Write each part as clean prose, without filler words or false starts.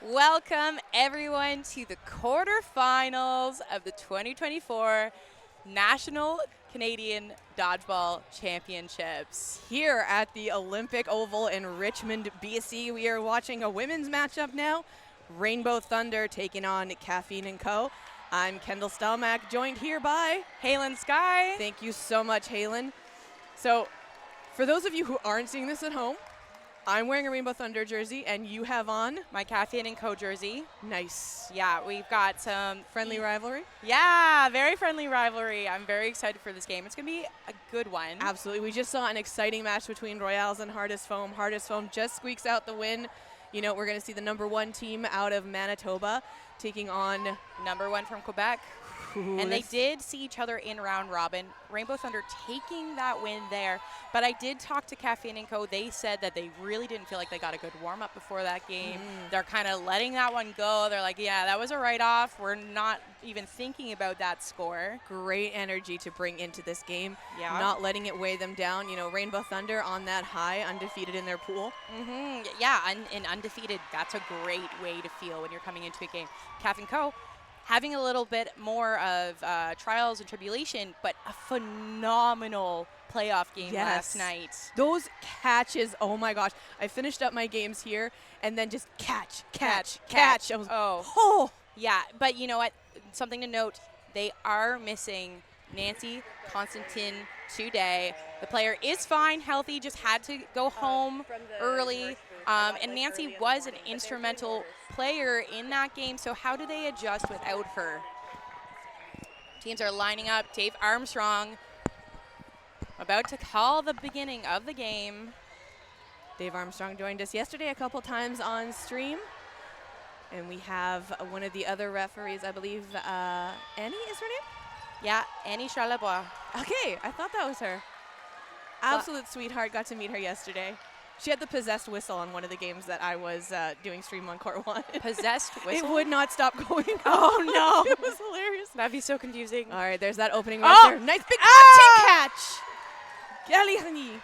Welcome, everyone, to the quarterfinals of the 2024 National Canadian Dodgeball Championships. Here at the Olympic Oval in Richmond, BC, we are watching a women's matchup now. Rainbow Thunder taking on Kaffeine and Co. I'm Kendall Stelmack, joined here by Halen Sky. Thank you so much, Halen. So, for those of you who aren't seeing this at home, I'm wearing a Rainbow Thunder jersey, and you have on My Kaffeine and Co. jersey. Nice. Yeah, we've got some Friendly rivalry? Yeah, very friendly rivalry. I'm very excited for this game. It's going to be a good one. Absolutely. We just saw an exciting match between Royals and Hardest Foam. Hardest Foam just squeaks out the win. You know, we're going to see the #1 team out of Manitoba taking on #1 from Quebec. And they did see each other in round robin. Rainbow Thunder taking that win there. But I did talk to Kaffeine and Co. They said that they really didn't feel like they got a good warm-up before that game. They're kind of letting that one go. They're like, yeah, that was a write-off. We're not even thinking about that score. Great energy to bring into this game. Yeah. Not letting it weigh them down. You know, Rainbow Thunder on that high, undefeated in their pool. Yeah, and undefeated, that's a great way to feel when you're coming into a game. Kaffeine Co. having a little bit more of trials and tribulation, but a phenomenal playoff game last night. Those catches, oh my gosh. I finished up my games here and then just catch. I was, oh. Yeah, but you know what? Something to note, they are missing Nancy Constantine today. The player is fine, healthy, just had to go home early. And Nancy was an instrumental player in that game, so how do they adjust without her? Teams are lining up. Dave Armstrong about to call the beginning of the game. Dave Armstrong joined us yesterday a couple times on stream. And we have one of the other referees, I believe, Annie is her name? Yeah, Annie Charlebois. Okay, I thought that was her. Absolute sweetheart, got to meet her yesterday. She had the possessed whistle on one of the games that I was doing stream on Court 1. Possessed whistle? It would not stop going off. Oh, no. It was hilarious. That'd be so confusing. All right, there's that opening right there. Nice big catch. Galihani.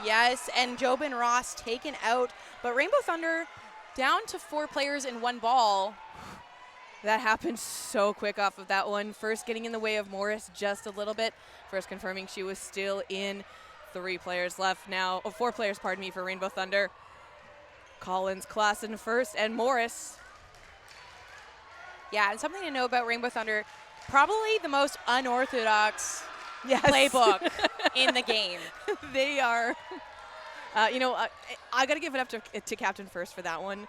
Yes, and Jobin Ross taken out. But Rainbow Thunder down to 4 players in 1 ball. That happened so quick off of that one. First getting in the way of Morris just a little bit. First confirming she was still in. 3 players left now. 4 players, pardon me, for Rainbow Thunder. Collins, Klassen first, and Morris. Yeah, and something to know about Rainbow Thunder, probably the most unorthodox playbook in the game. They are. I got to give it up to Captain First for that one.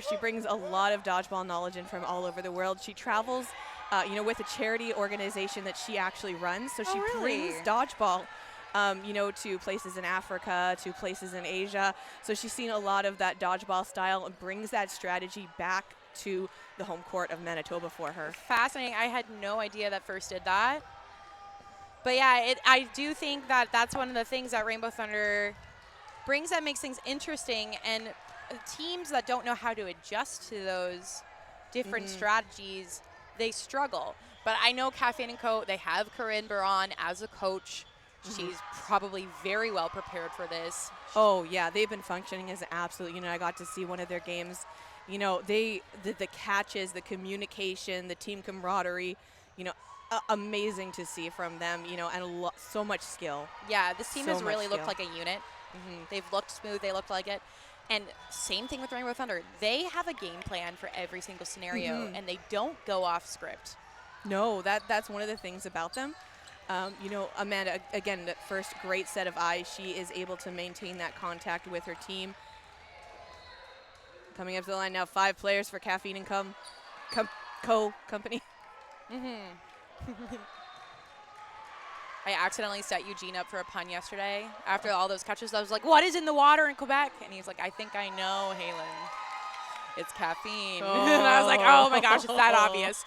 She brings a lot of dodgeball knowledge in from all over the world. She travels, with a charity organization that she actually runs. So she brings dodgeball, to places in Africa, to places in Asia. So she's seen a lot of that dodgeball style and brings that strategy back to the home court of Manitoba for her. Fascinating. I had no idea that First did that. But yeah, I do think that that's one of the things that Rainbow Thunder brings that makes things interesting, and teams that don't know how to adjust to those different strategies, they struggle. But I know Kaffeine & Co., they have Corinne Baron as a coach. She's probably very well prepared for this. Oh, yeah, they've been functioning as an absolute unit. I got to see one of their games. You know, the catches, the communication, the team camaraderie, amazing to see from them, and so much skill. Yeah, this team has really looked like a unit. They've looked smooth. They looked like it. And same thing with Rainbow Thunder. They have a game plan for every single scenario, and they don't go off script. No, that's one of the things about them. Amanda, again, the first great set of eyes. She is able to maintain that contact with her team. Coming up to the line now, 5 players for Kaffeine and Co. Company. I accidentally set Eugene up for a pun yesterday. After all those catches, I was like, what is in the water in Quebec? And he's like, I think I know, Halen. It's caffeine. Oh. And I was like, oh my gosh, it's that obvious.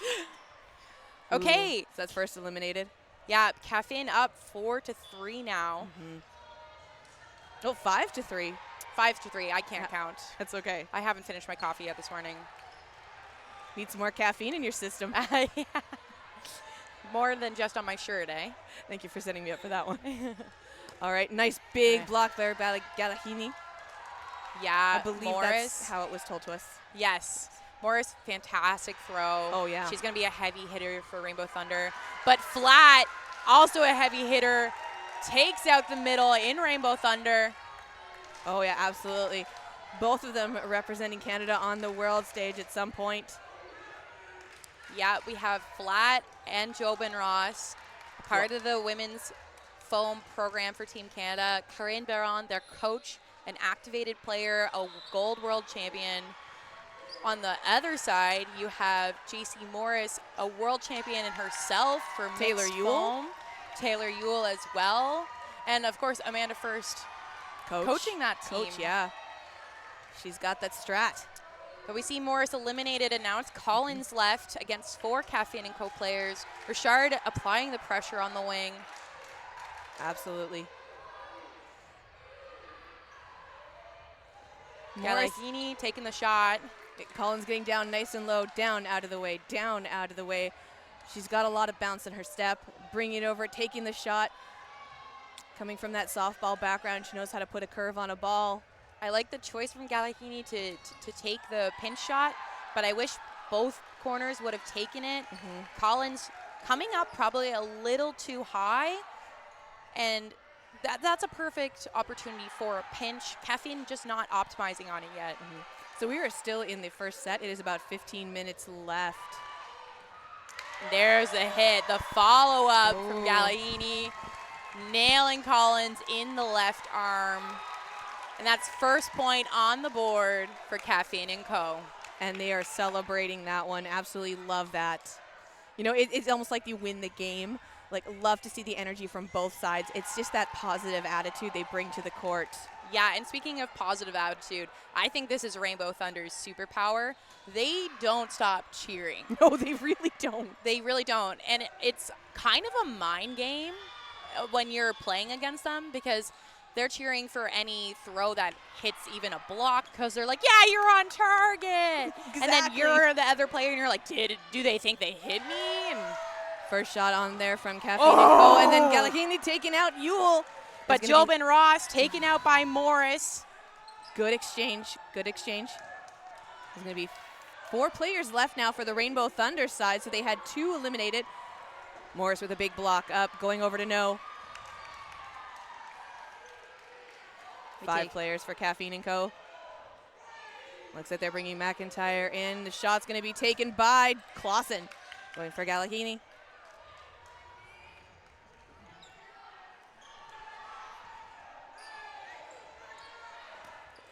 Okay. So that's first eliminated. Yeah, Kaffeine up 4-3 now. Oh, 5-3. 5-3. I can't count. That's okay. I haven't finished my coffee yet this morning. Need some more caffeine in your system. Yeah. More than just on my shirt, eh? Thank you for setting me up for that one. All right, nice big block there, Galahini. Yeah, I believe Morris. that's how it was told to us. Yes. Morris, fantastic throw. Oh, yeah. She's going to be a heavy hitter for Rainbow Thunder. But Flat, also a heavy hitter, takes out the middle in Rainbow Thunder. Oh, yeah, absolutely. Both of them representing Canada on the world stage at some point. Yeah, we have Flat and Jobin Ross, part of the women's foam program for Team Canada. Corinne Baron, their coach, an activated player, a gold world champion. On the other side, you have JC Morris, a world champion in herself for Taylor mixed Ewell. foam. Taylor Ewell as well. And, of course, Amanda First coaching that team. Coach, yeah. She's got that strat. But we see Morris eliminated, and now it's Collins left against 4 Kaffeine & Co. players. Richard applying the pressure on the wing. Absolutely. Galahini taking the shot. Collins getting down nice and low, down, out of the way, down, out of the way. She's got a lot of bounce in her step, bringing it over, taking the shot. Coming from that softball background, she knows how to put a curve on a ball. I like the choice from Galahini to take the pinch shot, but I wish both corners would have taken it. Collins coming up probably a little too high, and that's a perfect opportunity for a pinch. Kaffeine just not optimizing on it yet. So we are still in the first set. It is about 15 minutes left. There's the hit, the follow-up from Galahini, nailing Collins in the left arm. And that's first point on the board for Kaffeine & Co. And they are celebrating that one. Absolutely love that. You know, it's almost like you win the game. Like, love to see the energy from both sides. It's just that positive attitude they bring to the court. Yeah, and speaking of positive attitude, I think this is Rainbow Thunder's superpower. They don't stop cheering. No, they really don't. They really don't. And it's kind of a mind game when you're playing against them, because they're cheering for any throw that hits even a block, because they're like, yeah, you're on target. Exactly. And then you're the other player, and you're like, do they think they hit me? And first shot on there from Kaffeine & Co. And then Galahini taking out Ewell. But Jobin Ross taken out by Morris. Good exchange. Good exchange. There's going to be 4 players left now for the Rainbow Thunder side, so they had 2 eliminated. Morris with a big block up, going over to No. 5 players for Kaffeine & Co. Looks like they're bringing McIntyre in. The shot's going to be taken by Clausen. Going for Galahini.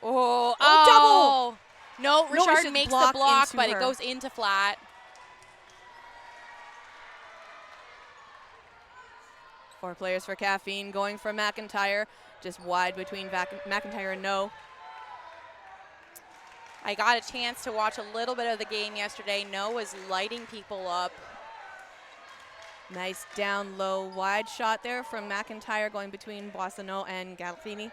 Oh, double! No, No, Richard makes the block, but her. it goes into Flat. Four players for Kaffeine, going for McIntyre. Just wide between McIntyre and No. I got a chance to watch a little bit of the game yesterday. No was lighting people up. Nice down low wide shot there from McIntyre, going between Boissonneau and Galahini.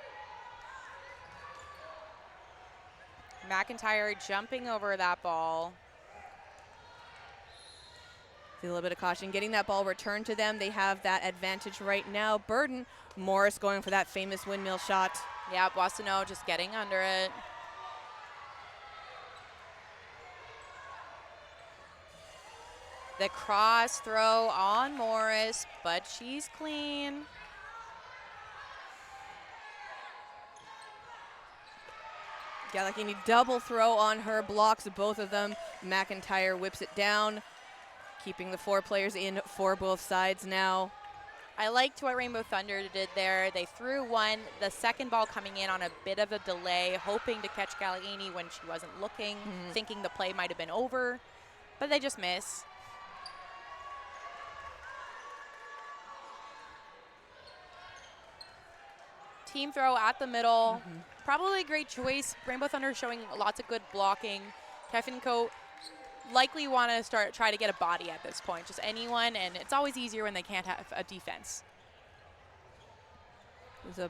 McIntyre jumping over that ball. See a little bit of caution, getting that ball returned to them. They have that advantage right now. Burden, Morris going for that famous windmill shot. Yeah, Boissonneau just getting under it. The cross throw on Morris, but she's clean. Galahini double throw on her, blocks both of them. McIntyre whips it down, keeping the 4 players in for both sides now. I liked what Rainbow Thunder did there. They threw one, the second ball coming in on a bit of a delay, hoping to catch Galahini when she wasn't looking, thinking the play might have been over, but they just miss. Team throw at the middle. Probably a great choice. Rainbow Thunder showing lots of good blocking. Kaffeine & Co. likely want to try to get a body at this point. Just anyone, and it's always easier when they can't have a defense. It was a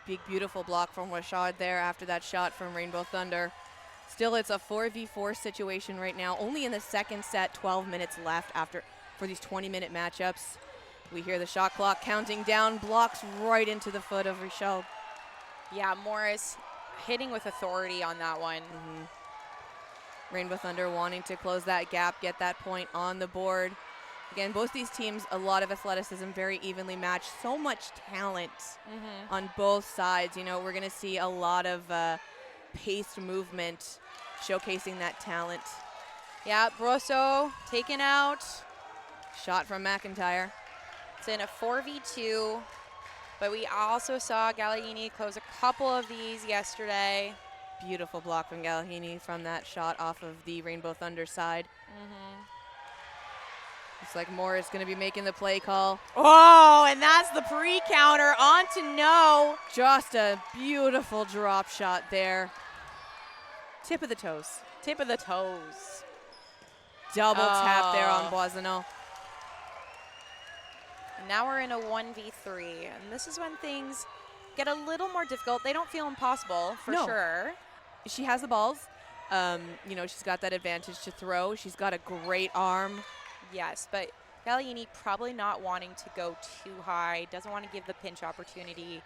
big, beautiful block from Rashad there after that shot from Rainbow Thunder. Still, it's a 4v4 situation right now. Only in the second set, 12 minutes left for these 20-minute matchups. We hear the shot clock counting down, blocks right into the foot of Rashad. Yeah, Morris hitting with authority on that one. Rainbow Thunder wanting to close that gap, get that point on the board. Again, both these teams, a lot of athleticism, very evenly matched. So much talent on both sides. You know, we're going to see a lot of paced movement showcasing that talent. Yeah, Brosso taken out. Shot from McIntyre. It's in a 4v2, but we also saw Galliini close a couple of these yesterday. Beautiful block from Galliini from that shot off of the Rainbow Thunder side. Looks like Morris going to be making the play call. Oh, and that's the pre-counter on to no. Just a beautiful drop shot there. Tip of the toes. Tip of the toes. Double tap there on Boisonneau. And now we're in a 1v3, and this is when things get a little more difficult. They don't feel impossible, for sure. She has the balls. You know, she's got that advantage to throw. She's got a great arm. Yes, but Galliini probably not wanting to go too high, doesn't want to give the pinch opportunity.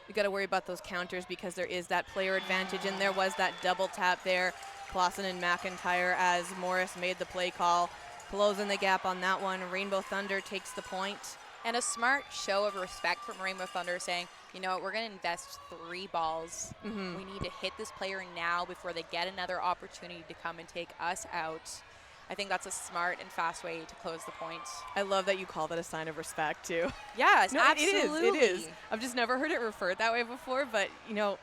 You got to worry about those counters because there is that player advantage, and there was that double tap there. Clausen and McIntyre as Morris made the play call, closing the gap on that one. Rainbow Thunder takes the point. And a smart show of respect from Rainbow Thunder saying, you know what, we're going to invest 3 balls. We need to hit this player now before they get another opportunity to come and take us out. I think that's a smart and fast way to close the point. I love that you call that a sign of respect, too. Yes, No, absolutely. It is. I've just never heard it referred that way before, but, you know,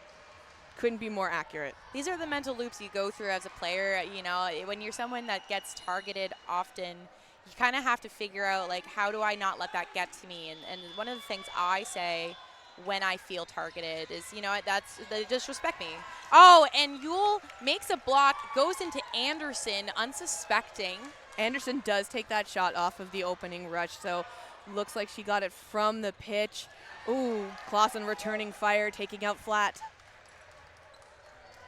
couldn't be more accurate. These are the mental loops you go through as a player. You know, when you're someone that gets targeted often, you kind of have to figure out, like, how do I not let that get to me? And one of the things I say when I feel targeted is, you know what, they disrespect me. Oh, and Yule makes a block, goes into Anderson, unsuspecting. Anderson does take that shot off of the opening rush, so looks like she got it from the pitch. Ooh, Clausen returning fire, taking out flat.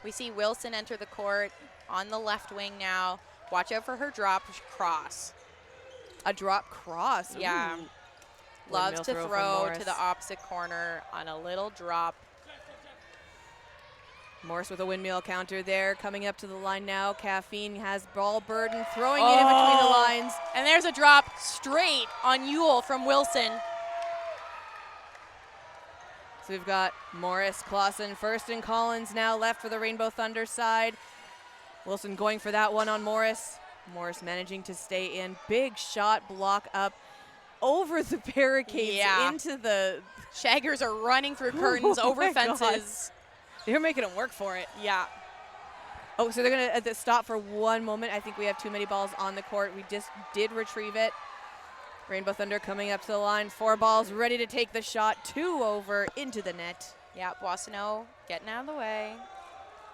We see Wilson enter the court on the left wing now. Watch out for her drop cross. A drop cross. Yeah. Ooh. Loves to Windmill throw to the opposite corner on a little drop. Morris with a windmill counter there. Coming up to the line now. Caffeine has ball burden, throwing it in between the lines. And there's a drop straight on Yule from Wilson. So we've got Morris, Clausen, first, and Collins now left for the Rainbow Thunder side. Wilson going for that one on Morris. Morris managing to stay in. Big shot, block up over the barricades into the... Shaggers are running through curtains, over fences. God. They're making them work for it. Yeah. Oh, so they're going to stop for one moment. I think we have too many balls on the court. We just did retrieve it. Rainbow Thunder coming up to the line. 4 balls, ready to take the shot. 2 over into the net. Yeah, Boissonneau getting out of the way.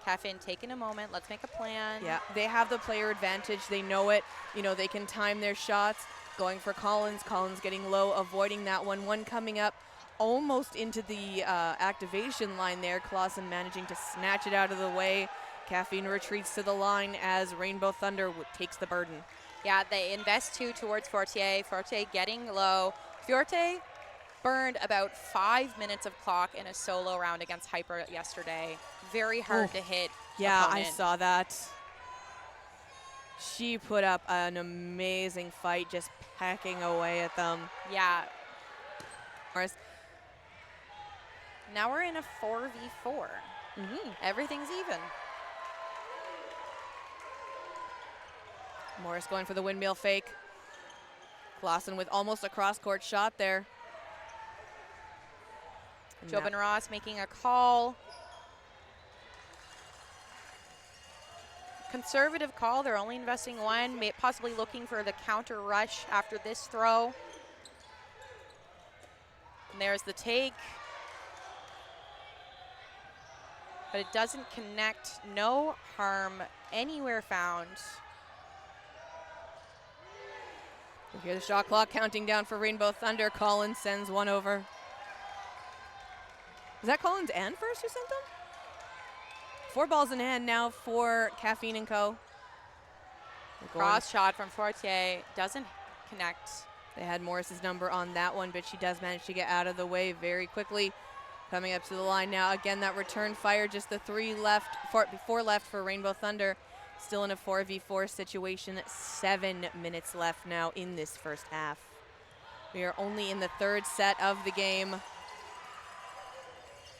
Kaffeine taking a moment. Let's make a plan. Yeah, they have the player advantage. They know it. You know, they can time their shots. Going for Collins. Collins getting low, avoiding that one. One coming up almost into the activation line there. Clausen managing to snatch it out of the way. Kaffeine retreats to the line as Rainbow Thunder takes the burden. Yeah, they invest 2 towards Fortier. Fortier getting low. Fortier burned about 5 minutes of clock in a solo round against Hyper yesterday. Very hard to hit. Yeah, opponent. I saw that. She put up an amazing fight, just packing away at them. Yeah. Now we're in a 4v4. Everything's even. Morris going for the windmill fake. Clausen with almost a cross-court shot there. Jobin Ross making a call. Conservative call. They're only investing 1, possibly looking for the counter rush after this throw. And there's the take. But it doesn't connect. No harm anywhere found. You hear the shot clock counting down for Rainbow Thunder. Collins sends one over. Is that Collins and first who sent them? 4 balls in hand now for Kaffeine and Co. Cross shot from Fortier doesn't connect. They had Morris's number on that one, but she does manage to get out of the way very quickly. Coming up to the line now. Again, that return fire, just the 4 left for Rainbow Thunder. Still in a 4v4 situation. 7 minutes left now in this first half. We are only in the third set of the game.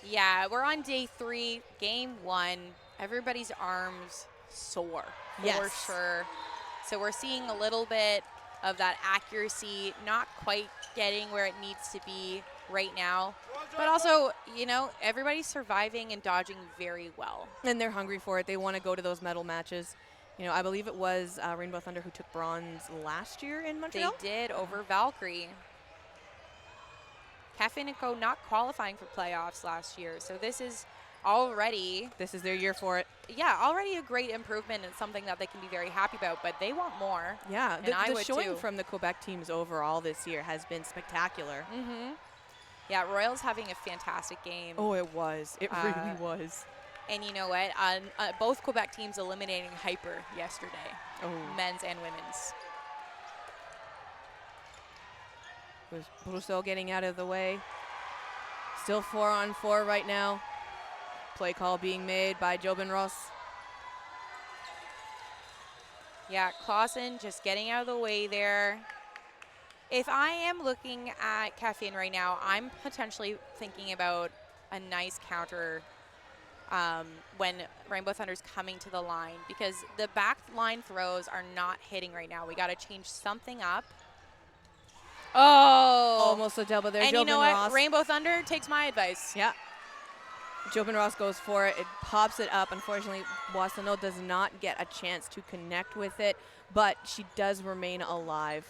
Yeah, we're on day 3, game 1. Everybody's arms sore, for sure. So we're seeing a little bit of that accuracy, not quite getting where it needs to be right now. But also, you know, everybody's surviving and dodging very well. And they're hungry for it. They want to go to those medal matches. You know, I believe it was Rainbow Thunder who took bronze last year in Montreal. They did, over Valkyrie. Kaffeine & Co. not qualifying for playoffs last year. So this is already... This is their year for it. Yeah, already a great improvement and something that they can be very happy about, but they want more. Yeah, and I the would showing too. from the Quebec teams overall this year has been spectacular. Yeah, Royal's having a fantastic game. Oh, it was. It really was. And you know what? Both Quebec teams eliminating Hyper yesterday, men's and women's. Was Brousseau getting out of the way. Still 4-on-4 right now. Play call being made by Jobin Ross. Yeah, Clausen just getting out of the way there. If I am looking at Kaffeine right now, I'm potentially thinking about a nice counter when Rainbow Thunder's coming to the line, because the back line throws are not hitting right now. We got to change something up. Oh! Almost a double there. And Jobin you know what? Ross. Rainbow Thunder takes my advice. Yeah. Jobin Ross goes for it. It pops it up. Unfortunately, Boissonneau does not get a chance to connect with it, but she does remain alive.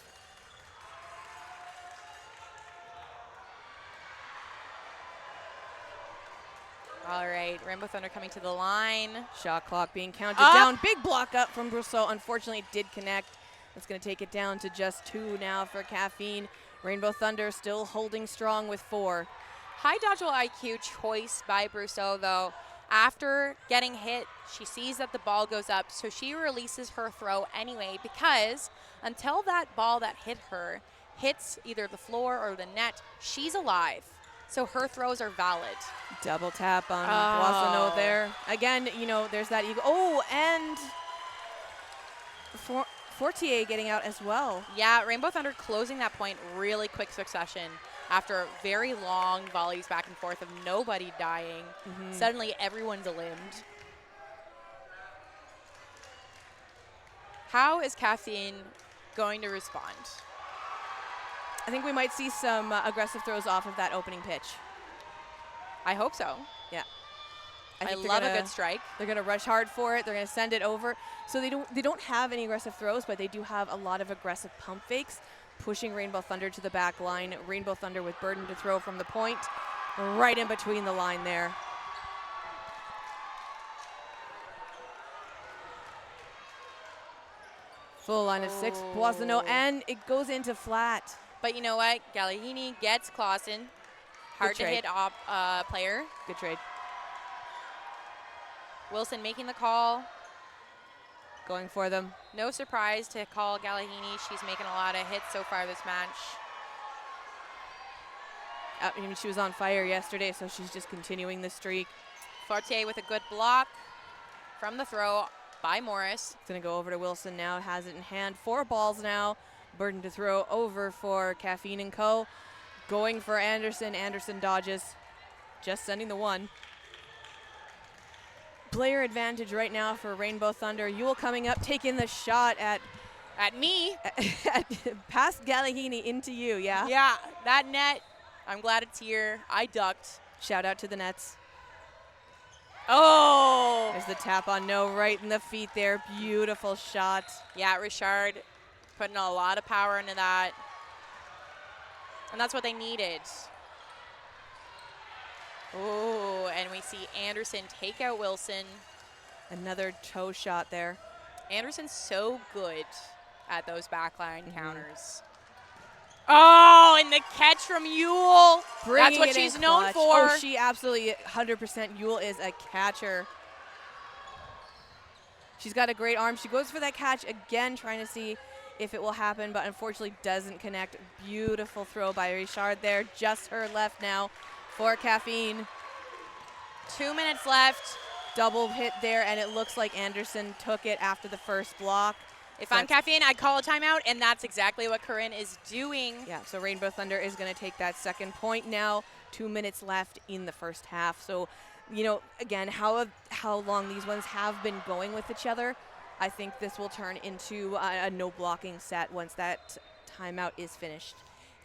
All right, Rainbow Thunder coming to the line. Shot clock being counted down. Big block up from Brousseau. Unfortunately, it did connect. That's going to take it down to just 2 now for Kaffeine. Rainbow Thunder still holding strong with 4. High dodgeball IQ choice by Brousseau, though. After getting hit, she sees that the ball goes up, so she releases her throw anyway, because until that ball that hit her hits either the floor or the net, she's alive. So her throws are valid. Double tap on Boissonneau there. Again, you know, there's that ego. Oh, and Fortier getting out as well. Yeah, Rainbow Thunder closing that point really quick succession after very long volleys back and forth of nobody dying. Suddenly everyone's limbed. How is Kaffeine going to respond? I think we might see some aggressive throws off of that opening pitch. I hope so. Yeah. I love a good strike. They're going to rush hard for it. They're going to send it over. So they don't have any aggressive throws, but they do have a lot of aggressive pump fakes, pushing Rainbow Thunder to the back line. Rainbow Thunder with burden to throw from the point, right in between the line there. Full line of 6, Boissonneau, and it goes into flat. But you know what? Galahini gets Clausen. Hard to hit player. Good trade. Wilson making the call. Going for them. No surprise to call Galahini. She's making a lot of hits so far this match. I mean, she was on fire yesterday, so she's just continuing the streak. Fortier with a good block from the throw by Morris. It's going to go over to Wilson now. Has it in hand. 4 balls now. Burden to throw over for Kaffeine & Co. Going for Anderson. Anderson dodges. Just sending the 1. Player advantage right now for Rainbow Thunder. Yule coming up, taking the shot at me. Past Galahini into you, yeah? Yeah, that net, I'm glad it's here. I ducked. Shout out to the nets. Oh! There's the tap on no, right in the feet there. Beautiful shot. Yeah, Richard putting a lot of power into that. And that's what they needed. Oh, and we see Anderson take out Wilson. Another toe shot there. Anderson's so good at those backline counters. Oh, and the catch from Yule. That's what she's known for. Oh, she absolutely 100%. Yule is a catcher. She's got a great arm. She goes for that catch again, trying to see if it will happen, but unfortunately doesn't connect. Beautiful throw by Richard there. Just her left now for Kaffeine. 2 minutes left. Double hit there, and it looks like Anderson took it after the first block. If I'm Kaffeine, I'd call a timeout, and that's exactly what Corinne is doing. Yeah, so Rainbow Thunder is going to take that second point now. 2 minutes left in the first half. So, you know, again, how long these ones have been going with each other, I think this will turn into a no blocking set once that timeout is finished.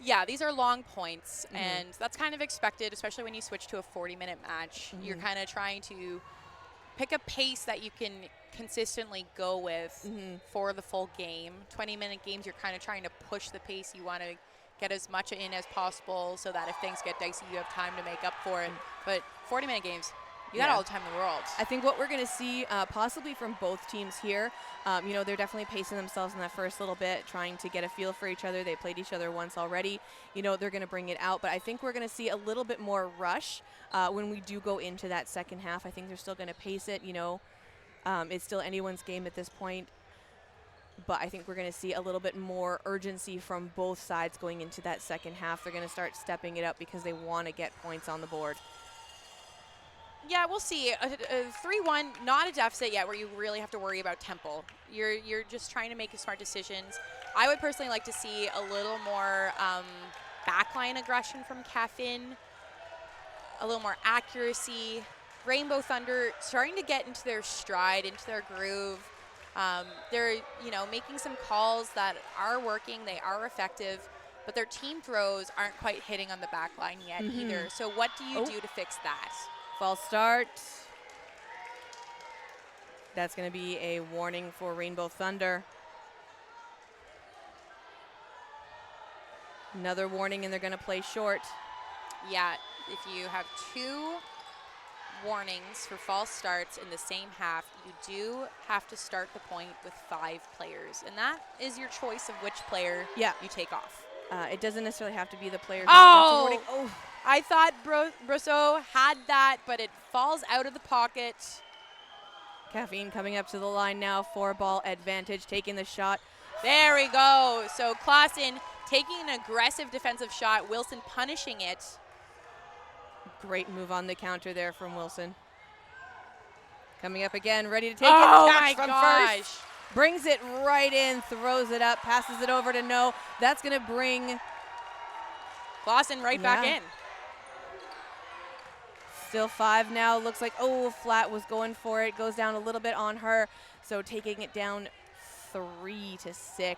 Yeah, these are long points, and that's kind of expected, especially when you switch to a 40-minute match. You're kind of trying to pick a pace that you can consistently go with for the full game. 20-minute games, you're kind of trying to push the pace. You want to get as much in as possible so that if things get dicey, you have time to make up for it. But 40-minute games, you got all the time in the world. I think what we're going to see possibly from both teams here, you know, they're definitely pacing themselves in that first little bit, trying to get a feel for each other. They played each other once already. You know, they're going to bring it out. But I think we're going to see a little bit more rush when we do go into that second half. I think they're still going to pace it, you know. It's still anyone's game at this point. But I think we're going to see a little bit more urgency from both sides going into that second half. They're going to start stepping it up because they want to get points on the board. Yeah, we'll see. A 3-1, not a deficit yet where you really have to worry about tempo. You're just trying to make smart decisions. I would personally like to see a little more backline aggression from Kaffeine, a little more accuracy. Rainbow Thunder starting to get into their stride, into their groove. They're, you know, making some calls that are working. They are effective, but their team throws aren't quite hitting on the back line yet either. So what do you do to fix that? False start. That's going to be a warning for Rainbow Thunder. Another warning, and they're going to play short. Yeah, if you have 2 warnings for false starts in the same half, you do have to start the point with 5 players. And that is your choice of which player you take off. It doesn't necessarily have to be the player. Oh! I thought Brousseau had that, but it falls out of the pocket. Kaffeine coming up to the line now, 4-ball advantage, taking the shot. There we go. So Clausen taking an aggressive defensive shot, Wilson punishing it. Great move on the counter there from Wilson. Coming up again, ready to take it. Catch from first. Brings it right in, throws it up, passes it over to No. That's going to bring Clausen right back in. Still 5 now. Looks like, Flat was going for it. Goes down a little bit on her. So taking it down 3-6.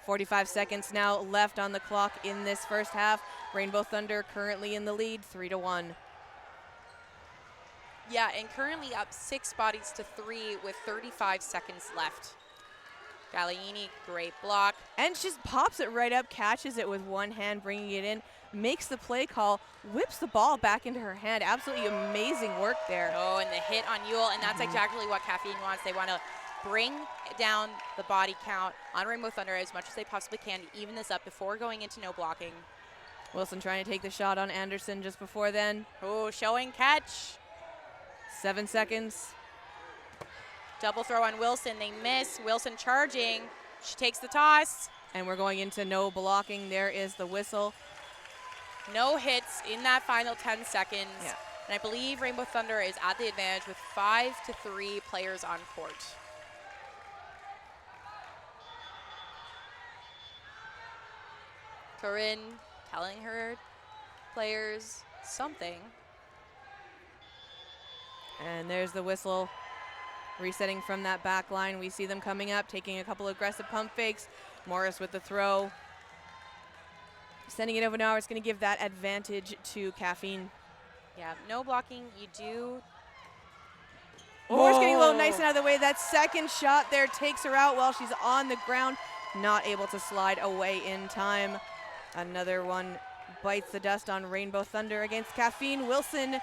45 seconds now left on the clock in this first half. Rainbow Thunder currently in the lead, 3-1. Yeah, and currently up 6 bodies to 3 with 35 seconds left. Galliini, great block. And just pops it right up, catches it with one hand, bringing it in, makes the play call, whips the ball back into her hand. Absolutely amazing work there. Oh, and the hit on Yule, and that's exactly what Kaffeine wants. They want to bring down the body count on Rainbow Thunder as much as they possibly can to even this up before going into no blocking. Wilson trying to take the shot on Anderson just before then. Oh, showing catch. 7 seconds. Double throw on Wilson. They miss. Wilson charging. She takes the toss. And we're going into no blocking. There is the whistle. No hits in that final 10 seconds. Yeah. And I believe Rainbow Thunder is at the advantage with 5-3 players on court. Corinne telling her players something. And there's the whistle. Resetting from that back line. We see them coming up, taking a couple aggressive pump fakes. Morris with the throw. Sending it over now. It's going to give that advantage to Kaffeine. Yeah, no blocking. You do. Morris getting a little nice and out of the way. That second shot there takes her out while she's on the ground. Not able to slide away in time. Another one bites the dust on Rainbow Thunder against Kaffeine. Wilson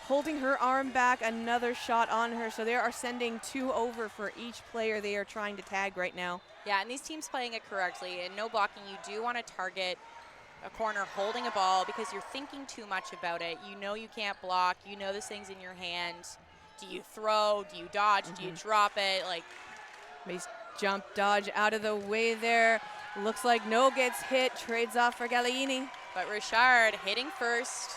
holding her arm back. Another shot on her. So they are sending 2 over for each player they are trying to tag right now. Yeah, and these teams playing it correctly. And no blocking, you do want to target a corner holding a ball because you're thinking too much about it. You know you can't block. You know this thing's in your hand. Do you throw? Do you dodge? Do you drop it? Like, Nice jump dodge out of the way there. Looks like No gets hit. Trades off for Galliini. But Richard hitting first.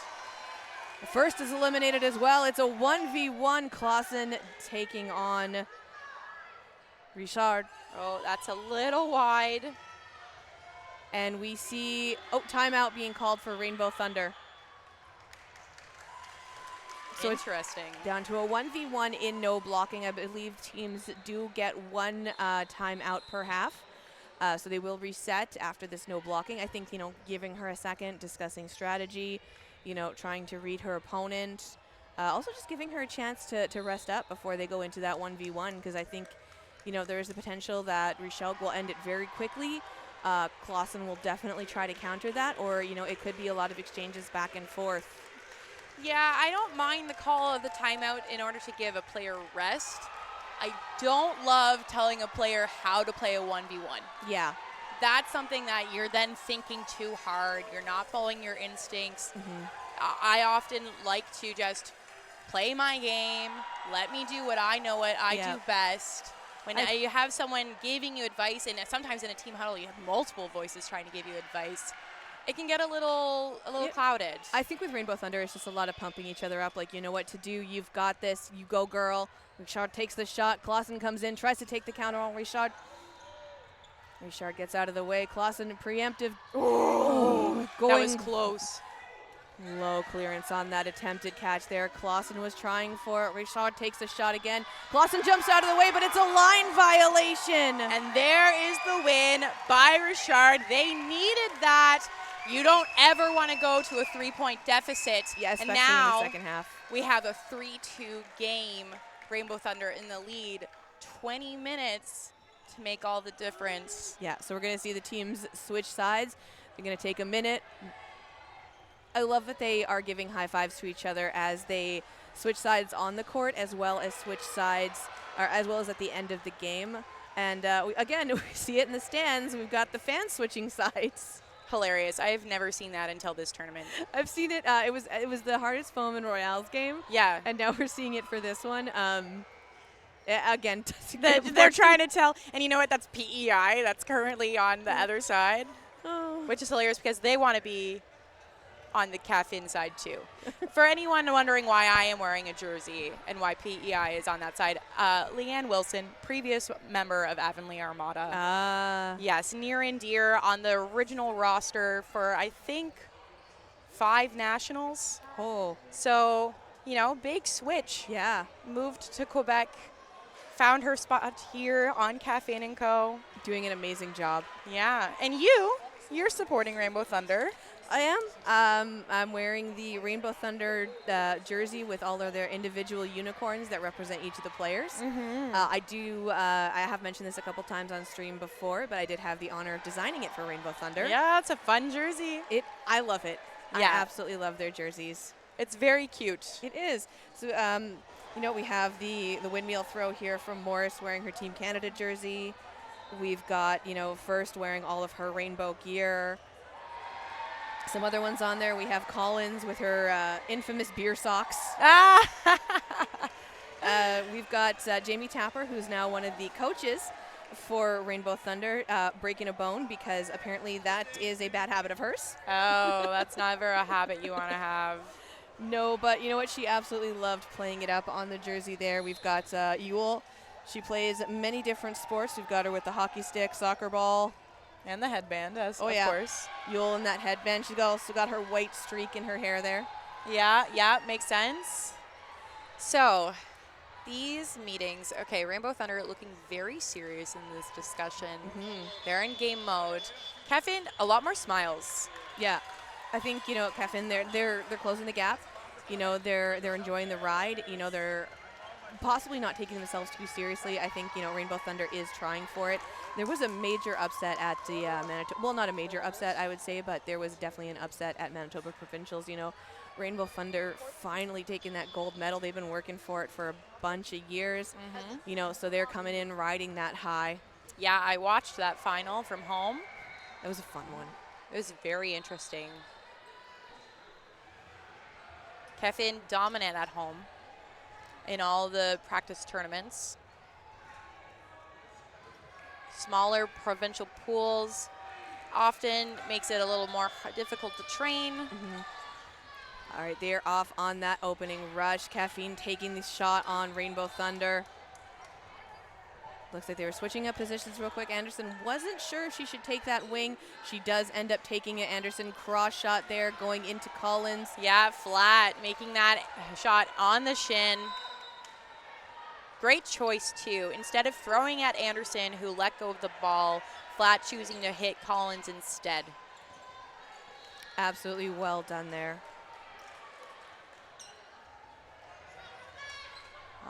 The first is eliminated as well. It's a 1v1. Clausen taking on Richard. Oh, that's a little wide. And we see, timeout being called for Rainbow Thunder. So interesting. It's down to a 1v1 in no blocking. I believe teams do get one timeout per half. So they will reset after this no blocking. I think, giving her a second, discussing strategy, trying to read her opponent. Also just giving her a chance to rest up before they go into that 1v1, because I think, there is the potential that Richard will end it very quickly. Clausen will definitely try to counter that, or, it could be a lot of exchanges back and forth. Yeah, I don't mind the call of the timeout in order to give a player rest. I don't love telling a player how to play a 1v1. Yeah. That's something that you're then thinking too hard. You're not following your instincts. I often like to just play my game, let me do what I know what I do best. When you have someone giving you advice, and sometimes in a team huddle you have multiple voices trying to give you advice, it can get a little clouded. I think with Rainbow Thunder, it's just a lot of pumping each other up. Like, you know what to do. You've got this. You go, girl. Richard takes the shot. Clausen comes in, tries to take the counter on Richard. Richard gets out of the way. Clausen preemptive. Oh, that was close. Low clearance on that attempted catch there. Clausen was trying for it. Richard takes the shot again. Clausen jumps out of the way, but it's a line violation. And there is the win by Richard. They needed that. You don't ever want to go to a 3-point deficit. Yeah, especially and now in the second half. We have a 3-2 game. Rainbow Thunder in the lead. 20 minutes to make all the difference. Yeah, so we're going to see the teams switch sides. They're going to take a minute. I love that they are giving high fives to each other as they switch sides on the court, as well as switch sides, or as well as at the end of the game. And again, we see it in the stands. We've got the fans switching sides. Hilarious. I have never seen that until this tournament. I've seen it. It was the hardest foam in Royale's game. Yeah. And now we're seeing it for this one. Again, they're trying to tell. And you know what? That's PEI. That's currently on the other side, which is hilarious because they want to be on the Kaffeine side too. For anyone wondering why I am wearing a jersey and why PEI is on that side, Leanne Wilson, previous member of Avonlea Armada. Yes, near and dear on the original roster for, I think, 5 nationals. Oh. So, big switch. Yeah. Moved to Quebec, found her spot here on Kaffeine & Co. Doing an amazing job. Yeah. And you're supporting Rainbow Thunder. I am. I'm wearing the Rainbow Thunder jersey with all of their individual unicorns that represent each of the players. I have mentioned this a couple times on stream before, but I did have the honor of designing it for Rainbow Thunder. Yeah, it's a fun jersey. I love it. Yeah. I absolutely love their jerseys. It's very cute. It is. So, we have the windmill throw here from Morris wearing her Team Canada jersey. We've got, First wearing all of her rainbow gear. Some other ones on there. We have Collins with her infamous beer socks. We've got Jamie Tapper, who's now one of the coaches for Rainbow Thunder, breaking a bone because apparently that is a bad habit of hers. Oh, that's never a habit you want to have. No, but you know what? She absolutely loved playing it up on the jersey there. We've got Yule. She plays many different sports. We've got her with the hockey stick, soccer ball. And the headband, of course. Yule in that headband. She's also got her white streak in her hair there. Yeah, makes sense. So, these meetings, okay, Rainbow Thunder looking very serious in this discussion. They're in game mode. Kaffeine, a lot more smiles. Yeah, I think, Kaffeine, they're closing the gap. They're enjoying the ride. They're possibly not taking themselves too seriously. I think, Rainbow Thunder is trying for it. There was a major upset at the Manitoba. Well, not a major upset, I would say, but there was definitely an upset at Manitoba Provincials. Rainbow Thunder finally taking that gold medal. They've been working for it for a bunch of years. So they're coming in riding that high. Yeah, I watched that final from home. That was a fun one. It was very interesting. Kaffeine dominant at home in all the practice tournaments. Smaller provincial pools, often makes it a little more difficult to train. All right, they're off on that opening rush. Kaffeine taking the shot on Rainbow Thunder. Looks like they were switching up positions real quick. Anderson wasn't sure if she should take that wing. She does end up taking it. Anderson cross shot there going into Collins. Yeah, flat, making that shot on the shin. Great choice, too. Instead of throwing at Anderson, who let go of the ball, flat choosing to hit Collins instead. Absolutely well done there.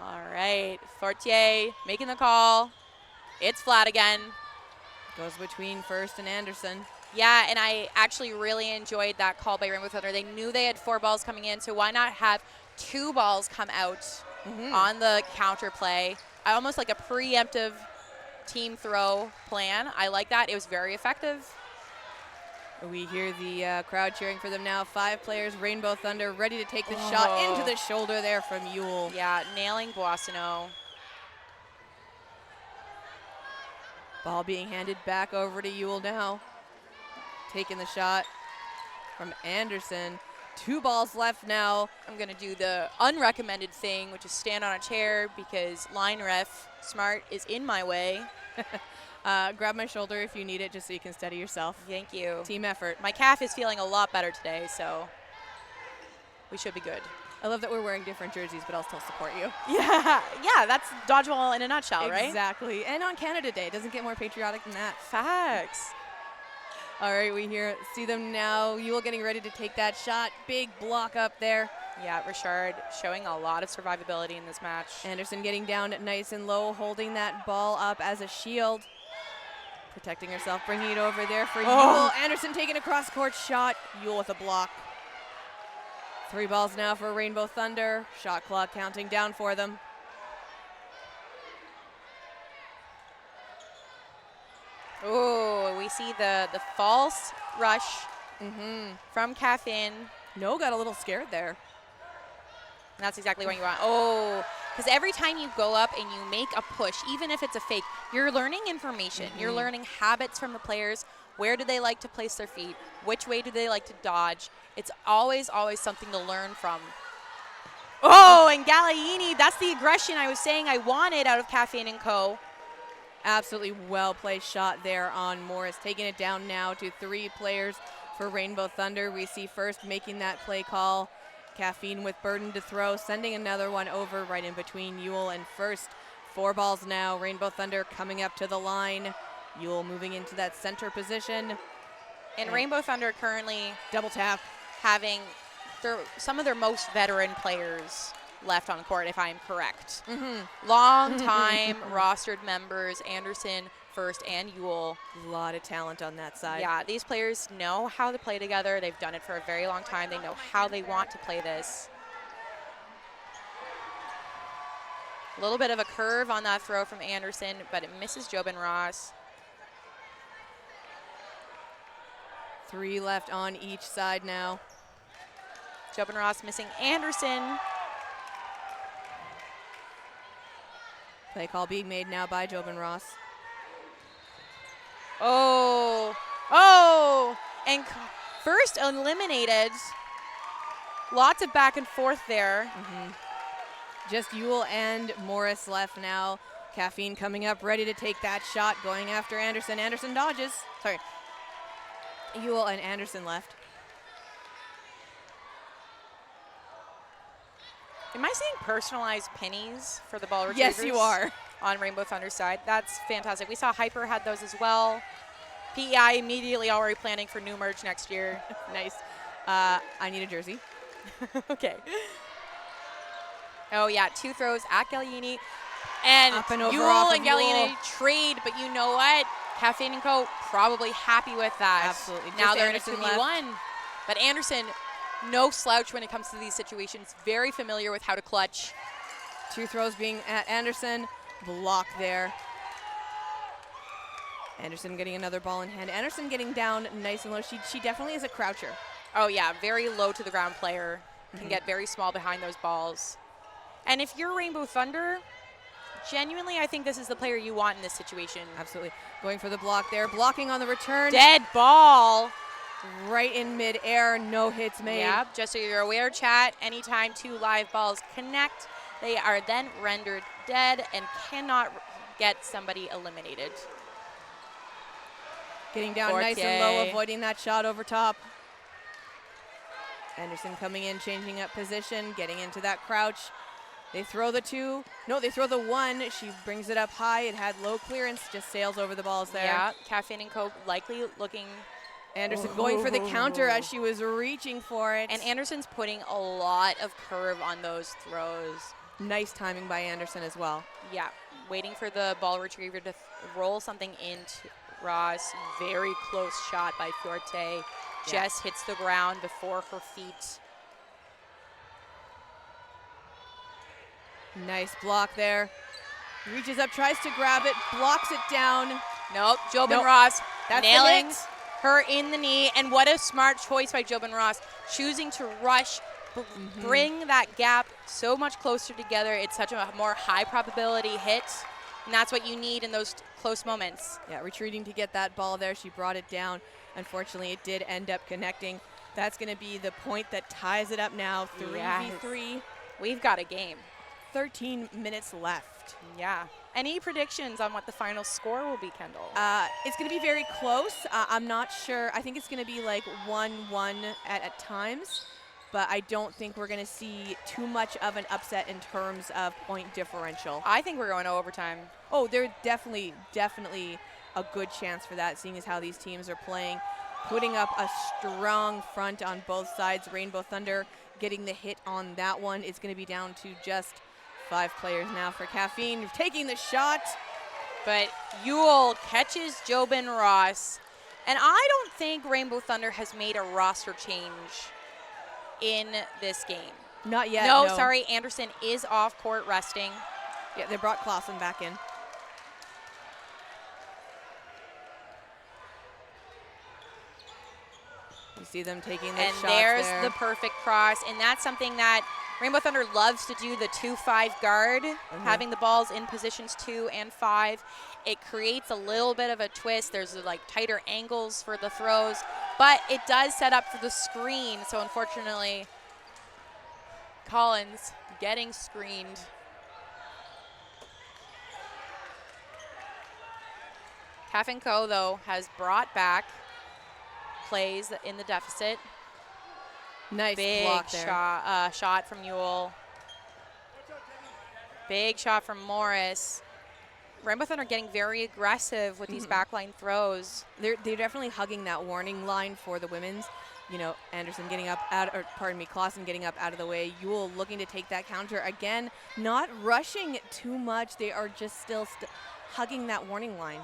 All right, Fortier making the call. It's flat again. Goes between First and Anderson. Yeah, and I actually really enjoyed that call by Rainbow Thunder. They knew they had 4 balls coming in, so why not have 2 balls come out on the counter play? Almost like a preemptive team throw plan. I like that. It was very effective. We hear the crowd cheering for them now. 5 players, Rainbow Thunder, ready to take the shot into the shoulder there from Yule. Yeah, nailing Boissonneau. Ball being handed back over to Yule now. Taking the shot from Anderson. 2 balls left now. I'm going to do the unrecommended thing, which is stand on a chair because line ref Smart is in my way. Grab my shoulder if you need it, just so you can steady yourself. Thank you. Team effort. My calf is feeling a lot better today, so we should be good. I love that we're wearing different jerseys, but I'll still support you. Yeah, that's dodgeball in a nutshell, right? Exactly. And on Canada Day. Doesn't get more patriotic than that. Facts. All right, see them now. Yule getting ready to take that shot. Big block up there. Yeah, Richard showing a lot of survivability in this match. Anderson getting down nice and low, holding that ball up as a shield. Protecting herself, bringing it over there for Yule. Anderson taking a cross-court shot. Yule with a block. 3 balls now for Rainbow Thunder. Shot clock counting down for them. Oh, we see the false rush from Kaffeine. No, got a little scared there. And that's exactly what you want. Oh, because every time you go up and you make a push, even if it's a fake, you're learning information. You're learning habits from the players. Where do they like to place their feet? Which way do they like to dodge? It's always, always something to learn from. Oh, and Galliini, that's the aggression I was saying I wanted out of Kaffeine and Co. Absolutely well-placed shot there on Morris. Taking it down now to 3 players for Rainbow Thunder. We see First making that play call. Kaffeine with burden to throw, sending another one over right in between Yule and First. 4 balls now. Rainbow Thunder coming up to the line. Yule moving into that center position. And Rainbow Thunder currently double tap, having some of their most veteran players left on court, if I'm correct. Long time rostered members, Anderson, First, and Yule. A lot of talent on that side. Yeah, these players know how to play together. They've done it for a very long time. They know how they want to play this. A little bit of a curve on that throw from Anderson, but it misses Jobin Ross. 3 left on each side now. Jobin Ross missing Anderson. Play call being made now by Jobin Ross. And First eliminated. Lots of back and forth there. Just Yule and Morris left now. Kaffeine coming up, ready to take that shot, going after Anderson. Anderson dodges. Sorry. Yule and Anderson left. Am I seeing personalized pennies for the ball retrievers? Yes, you are. On Rainbow Thunder's side. That's fantastic. We saw Hyper had those as well. PEI immediately already planning for new merch next year. Nice. I need a jersey. Okay. Oh, yeah, 2 throws at Galliini. And up and over Yule off and of Galliini Yule. trade, but you know what? Kaffeine and Co. probably happy with that. Absolutely. Now Just they're in a Anderson 2v1. But Anderson, no slouch when it comes to these situations. Very familiar with how to clutch. 2 throws being at Anderson. Block there. Anderson getting another ball in hand. Anderson getting down nice and low. She definitely is a croucher. Oh, yeah, very low to the ground player. Can get very small behind those balls. And if you're Rainbow Thunder, genuinely, I think this is the player you want in this situation. Absolutely. Going for the block there. Blocking on the return. Dead ball. Right in midair. No hits made. Yep, just so you're aware, chat, anytime 2 live balls connect, they are then rendered dead and cannot get somebody eliminated. Getting down nice and low, avoiding that shot over top. Anderson coming in, changing up position, getting into that crouch. They throw the 2. No, they throw the 1. She brings it up high. It had low clearance, just sails over the balls there. Yeah, Kaffeine and Co. likely looking. Anderson going for the counter as she was reaching for it. And Anderson's putting a lot of curve on those throws. Nice timing by Anderson as well. Yeah, waiting for the ball retriever to roll something into Ross. Very close shot by Forte. Just hits the ground before her feet. Nice block there. Reaches up, tries to grab it, blocks it down. Nope, Jobin Ross nailing That's her in the knee. And what a smart choice by Jobin Ross, choosing to rush, bring that gap so much closer together. It's such a more high probability hit, and that's what you need in those close moments. Yeah, retreating to get that ball there. She brought it down. Unfortunately, it did end up connecting. That's going to be the point that ties it up now, 3v3. We've got a game. 13 minutes left. Yeah. Any predictions on what the final score will be, Kendall? It's going to be very close. I'm not sure. I think it's going to be like 1-1 at times, but I don't think we're going to see too much of an upset in terms of point differential. I think we're going to overtime. Oh, there's definitely a good chance for that, seeing as how these teams are playing, putting up a strong front on both sides. Rainbow Thunder getting the hit on that one. It's going to be down to just 5 players now for Kaffeine, taking the shot. But Ewell catches Jobin Ross. And I don't think Rainbow Thunder has made a roster change in this game. Not yet. No, sorry, Anderson is off court resting. Yeah, they brought Clausen back in. You see them taking the shots there's there. the perfect cross, and that's something that Rainbow Thunder loves to do, the 2-5 guard, having the balls in positions 2 and 5. It creates a little bit of a twist. There's like tighter angles for the throws, but it does set up for the screen. So unfortunately, Collins getting screened. Kaffeine Co, though, has brought back plays in the deficit. Nice big block there. Shot from Ewell. Big shot from Morris. Rainbow Thunder getting very aggressive with these backline throws. They're definitely hugging that warning line for the women's. You know, Anderson getting up out, or pardon me, Clausen getting up out of the way. Ewell looking to take that counter again, not rushing too much. They are just still hugging that warning line.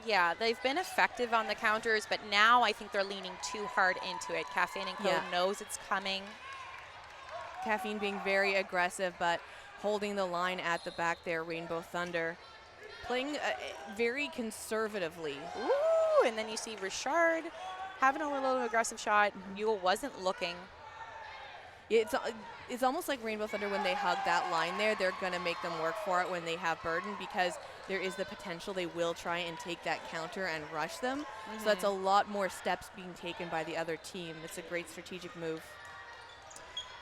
Yeah, they've been effective on the counters, but now I think they're leaning too hard into it. Kaffeine and Co knows it's coming. Kaffeine being very aggressive, but holding the line at the back there, Rainbow Thunder. Playing very conservatively. Ooh, and then you see Richard having a little aggressive shot. Ewell wasn't looking. It's almost like Rainbow Thunder, when they hug that line there, they're going to make them work for it when they have burden, because there is the potential they will try and take that counter and rush them. So that's a lot more steps being taken by the other team. It's a great strategic move.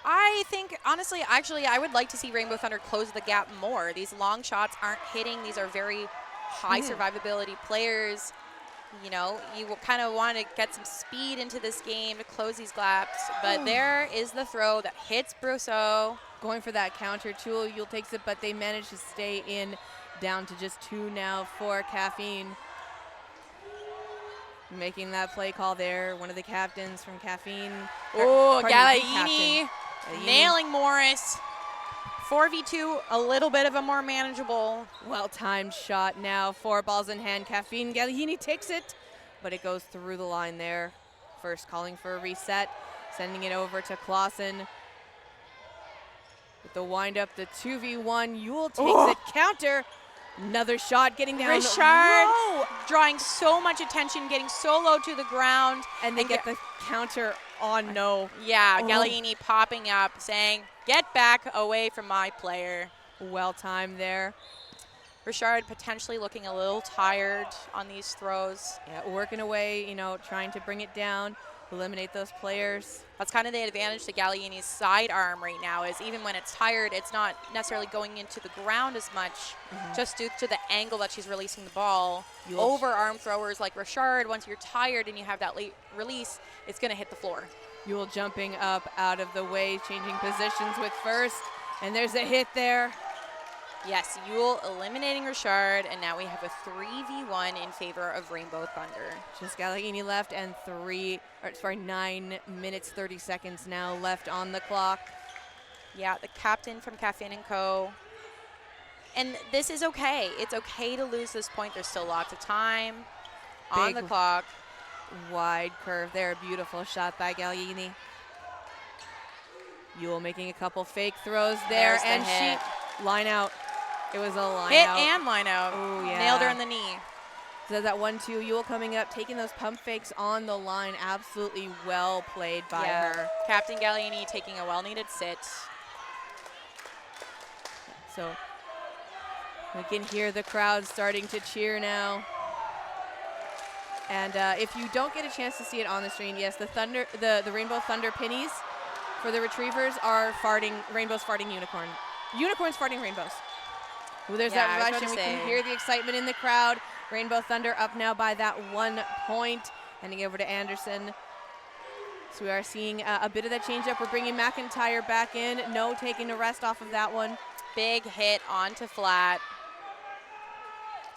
I think, honestly, actually, I would like to see Rainbow Thunder close the gap more. These long shots aren't hitting. These are very high survivability players. You know, you kind of want to get some speed into this game to close these gaps. But there is the throw that hits Brousseau. Going for that counter. Ewell takes it, but they manage to stay in, down to just 2 now for Kaffeine. Making that play call there. One of the captains from Kaffeine. Oh, Gallaini nailing Morris. 4v2, a little bit of a more manageable. Well-timed shot now. 4 balls in hand. Kaffeine, Gallaini takes it, but it goes through the line there. First calling for a reset, sending it over to Clausen. With the wind-up, the 2v1. Ewell takes it. Counter. Another shot getting down Richard low. drawing so much attention, getting so low to the ground. And they get the counter on Yeah, Gallaini popping up, saying, "Get back away from my player." Well timed there. Richard potentially looking a little tired on these throws. Yeah, working away, you know, trying to bring it down, eliminate those players. That's kind of the advantage to Galliani's sidearm right now is even when it's tired, it's not necessarily going into the ground as much, just due to the angle that she's releasing the ball. Over arm throwers like Richard, once you're tired and you have that late release, it's going to hit the floor. Yule jumping up out of the way, changing positions with first, and there's a hit there. Yes, Yule eliminating Richard, and now we have a 3v1 in favor of Rainbow Thunder. Just Galliani left and 9 minutes, 30 seconds now left on the clock. Yeah, the captain from Kaffeine & Co. And this is okay. It's okay to lose this point. There's still lots of time on the clock. Wide curve there. Beautiful shot by Galliani. Yule making a couple fake throws there. And she line out. It was a line hit out. And line out. Oh, yeah. Nailed her in the knee. So that 1-2, Yule coming up, taking those pump fakes on the line. Absolutely well played by her. Captain Galliani taking a well-needed sit. So we can hear the crowd starting to cheer now. And if you don't get a chance to see it on the screen, yes, the Rainbow Thunder pinnies for the retrievers are farting, rainbows farting unicorn. Unicorns farting rainbows. Ooh, there's that rush, and we can hear the excitement in the crowd. Rainbow Thunder up now by that 1 point. Handing over to Anderson. So we are seeing a bit of that changeup. We're bringing McIntyre back in. No taking a rest off of that one. Big hit onto flat.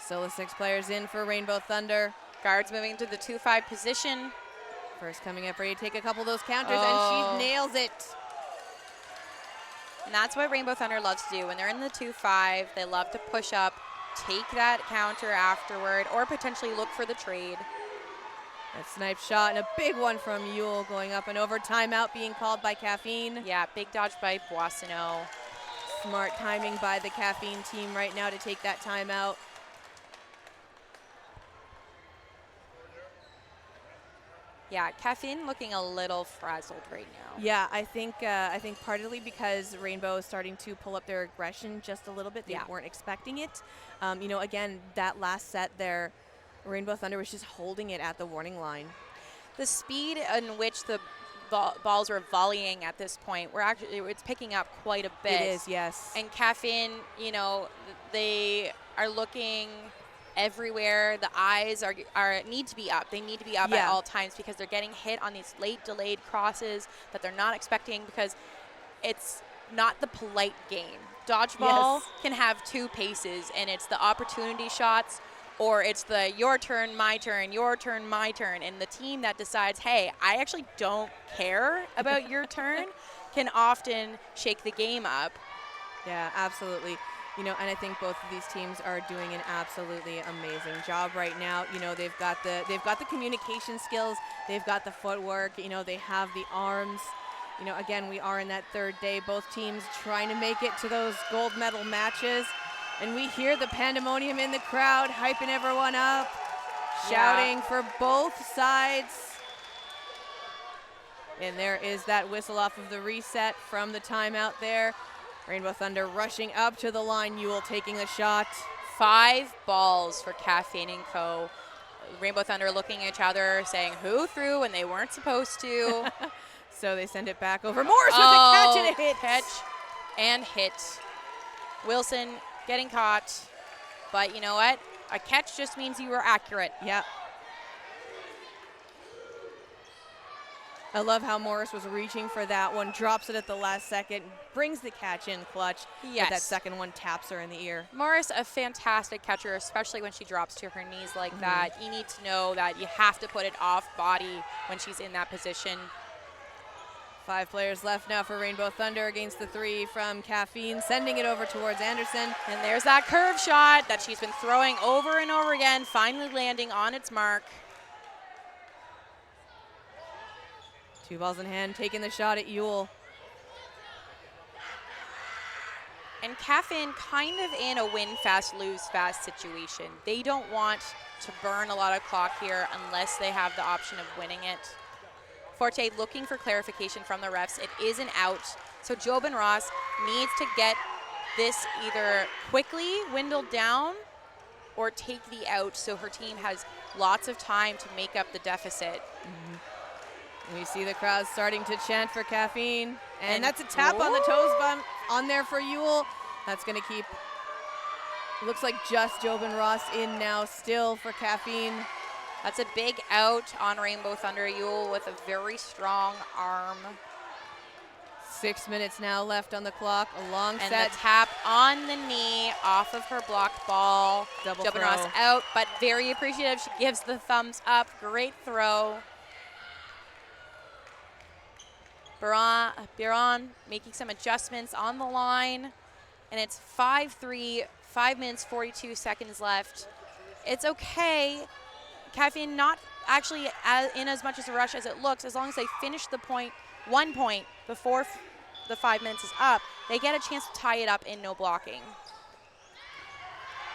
Still the 6 players in for Rainbow Thunder. Guards moving to the 2-5 position. First coming up, ready to take a couple of those counters, and she nails it. And that's what Rainbow Thunder loves to do. When they're in the 2-5, they love to push up, take that counter afterward, or potentially look for the trade. A snipe shot and a big one from Yule going up and over. Timeout being called by Kaffeine. Yeah, big dodge by Boissonneau. Smart timing by the Kaffeine team right now to take that timeout. Yeah, Kaffeine looking a little frazzled right now. Yeah, I think partly because Rainbow is starting to pull up their aggression just a little bit. They weren't expecting it. You know, again, that last set there, Rainbow Thunder was just holding it at the warning line. The speed in which the balls were volleying at this point, it's picking up quite a bit. It is, yes. And Kaffeine, you know, they are looking everywhere. The eyes need to be up. They need to be up at all times because they're getting hit on these late delayed crosses that they're not expecting because it's not the polite game. Dodgeball can have 2 paces, and it's the opportunity shots or it's the your turn, my turn, your turn, my turn. And the team that decides, hey, I actually don't care about your turn can often shake the game up. Yeah, absolutely. You know, and I think both of these teams are doing an absolutely amazing job right now. You know, they've got the communication skills, they've got the footwork, you know, they have the arms. You know, again, we are in that 3rd day, both teams trying to make it to those gold medal matches. And we hear the pandemonium in the crowd, hyping everyone up, shouting for both sides. And there is that whistle off of the reset from the timeout there. Rainbow Thunder rushing up to the line. Yule taking the shot. 5 balls for Kaffeine & Co. Rainbow Thunder looking at each other, saying who threw when they weren't supposed to. So they send it back over. Morris with a catch and a hit. Catch and hit. Wilson getting caught. But you know what? A catch just means you were accurate. Yep. I love how Morris was reaching for that one, drops it at the last second, brings the catch in clutch. Yes. But that second one taps her in the ear. Morris, a fantastic catcher, especially when she drops to her knees like that. You need to know that you have to put it off body when she's in that position. 5 players left now for Rainbow Thunder against the 3 from Kaffeine, sending it over towards Anderson. And there's that curve shot that she's been throwing over and over again, finally landing on its mark. 2 balls in hand, taking the shot at Yule. And Kaffeine kind of in a win fast, lose fast situation. They don't want to burn a lot of clock here unless they have the option of winning it. Forte looking for clarification from the refs. It is an out. So Jobin Ross needs to get this either quickly dwindle down or take the out so her team has lots of time to make up the deficit. We see the crowd starting to chant for Kaffeine. And that's a tap on the toes bump on there for Yule. That's going to keep, looks like just Jobin Ross in now still for Kaffeine. That's a big out on Rainbow Thunder. Yule with a very strong arm. 6 minutes now left on the clock. A long and set. the tap on the knee off of her blocked ball. Double Jobin throw. Ross out, but very appreciative. She gives the thumbs up. Great throw. Biron making some adjustments on the line, and it's 5-3, 5 minutes, 42 seconds left. It's okay. Kaffeine not actually in as much as a rush as it looks. As long as they finish the point, 1 point before the 5 minutes is up, they get a chance to tie it up in no blocking.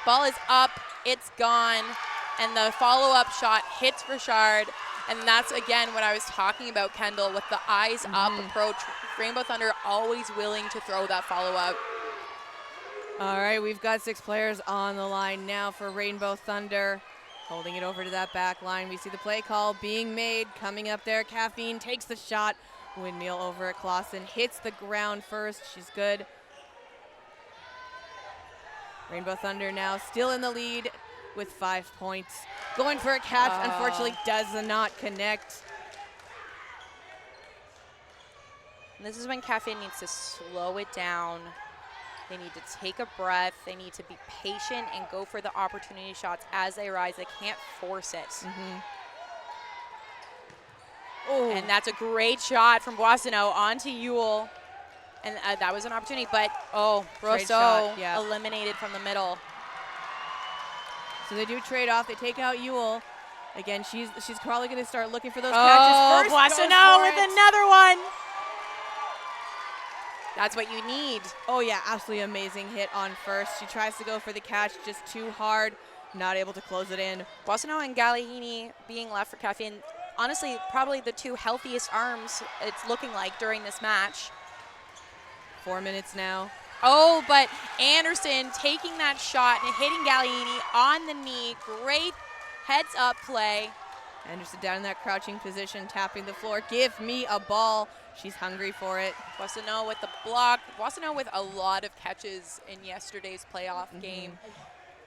Ball is up, it's gone, and the follow-up shot hits Richard. And that's, again, what I was talking about, Kendall, with the eyes-up approach. Rainbow Thunder always willing to throw that follow-up. All right, we've got 6 players on the line now for Rainbow Thunder. Holding it over to that back line. We see the play call being made. Coming up there, Kaffeine takes the shot. Windmill over at Clausen. Hits the ground first. She's good. Rainbow Thunder now still in the lead with 5 points. Going for a catch, unfortunately does not connect. And this is when Kaffeine needs to slow it down. They need to take a breath. They need to be patient and go for the opportunity shots as they rise. They can't force it. And that's a great shot from Boissonneau onto Yule. And that was an opportunity, but Brosseau eliminated from the middle. So they do trade off. They take out Yule. Again, she's probably going to start looking for those catches first. Boissonneau with another one. That's what you need. Oh, yeah, absolutely amazing hit on first. She tries to go for the catch, just too hard, not able to close it in. Boissonneau and Galahini being left for Kaffeine. Honestly, probably the 2 healthiest arms it's looking like during this match. 4 minutes now. Oh, but Anderson taking that shot and hitting Galahini on the knee. Great heads-up play. Anderson down in that crouching position, tapping the floor. Give me a ball. She's hungry for it. Boissonneau with the block. Boissonneau with a lot of catches in yesterday's playoff game.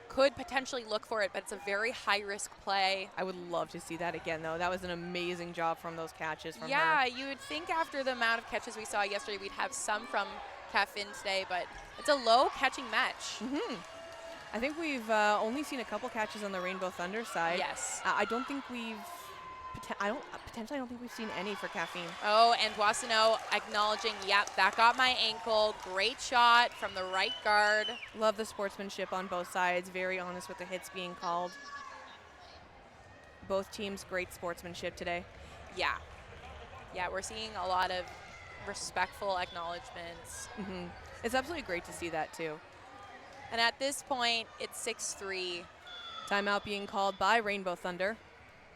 Could potentially look for it, but it's a very high-risk play. I would love to see that again, though. That was an amazing job from those catches from her. Yeah, you would think after the amount of catches we saw yesterday, we'd have some from Kaffeine today, but it's a low catching match. I think we've only seen a couple catches on the Rainbow Thunder side. Yes. I don't think we've I don't think we've seen any for Kaffeine. Oh, and Boissonneau acknowledging, yep, that got my ankle. Great shot from the right guard. Love the sportsmanship on both sides. Very honest with the hits being called. Both teams, great sportsmanship today. Yeah. Yeah, we're seeing a lot of respectful acknowledgments. It's absolutely great to see that, too. And at this point, it's 6-3. Timeout being called by Rainbow Thunder.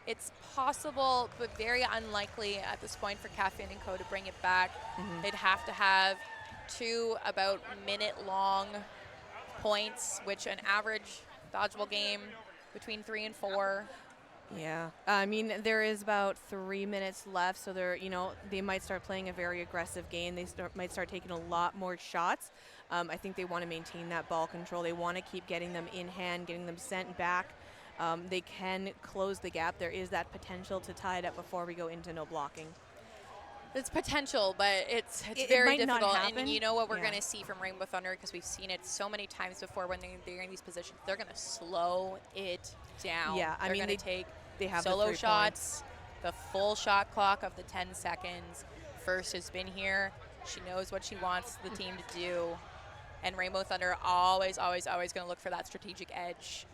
It's possible, but very unlikely at this point for Kaffeine and Co. to bring it back. They'd have to have 2 about minute-long points, which an average dodgeball game between 3 and 4. Yeah, I mean, there is about 3 minutes left, so they might start playing a very aggressive game. They might start taking a lot more shots. I think they want to maintain that ball control. They want to keep getting them in hand, getting them sent back. They can close the gap. There is that potential to tie it up before we go into no blocking. It's potential, but it's very difficult. And you know what we're going to see from Rainbow Thunder, because we've seen it so many times before when they're in these positions. They're going to slow it down. Yeah, they're going to take have solo shots, the full shot clock of the 10 seconds. First has been here. She knows what she wants the team to do. And Rainbow Thunder always, always, always going to look for that strategic edge.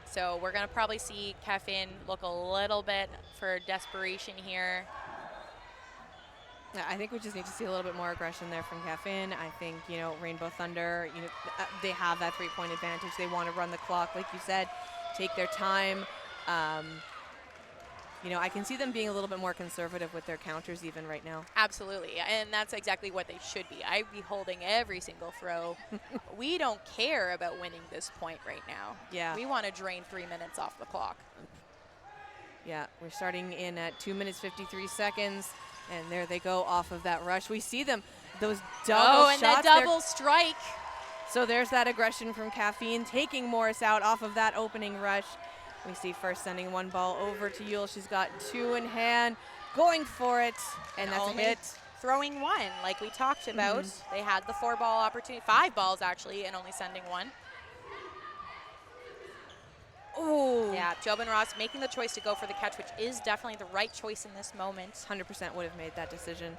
So we're going to probably see Kaffeine look a little bit for desperation here. Yeah, I think we just need to see a little bit more aggression there from Kaffeine. I think, Rainbow Thunder, they have that 3-point advantage. They want to run the clock, like you said, take their time. I can see them being a little bit more conservative with their counters even right now. Absolutely, and that's exactly what they should be. I'd be holding every single throw. We don't care about winning this point right now. Yeah. We want to drain 3 minutes off the clock. Yeah, we're starting in at 2 minutes 53 seconds, and there they go off of that rush. We see them, those double shots. And the double strike. So there's that aggression from Kaffeine, taking Morris out off of that opening rush. We see first sending one ball over to Yule. She's got 2 in hand, going for it, and that's a hit. Throwing 1, like we talked about. They had the 4-ball opportunity, 5 balls actually, and only sending 1. Oh. Yeah, Jobin Ross making the choice to go for the catch, which is definitely the right choice in this moment. 100% would have made that decision.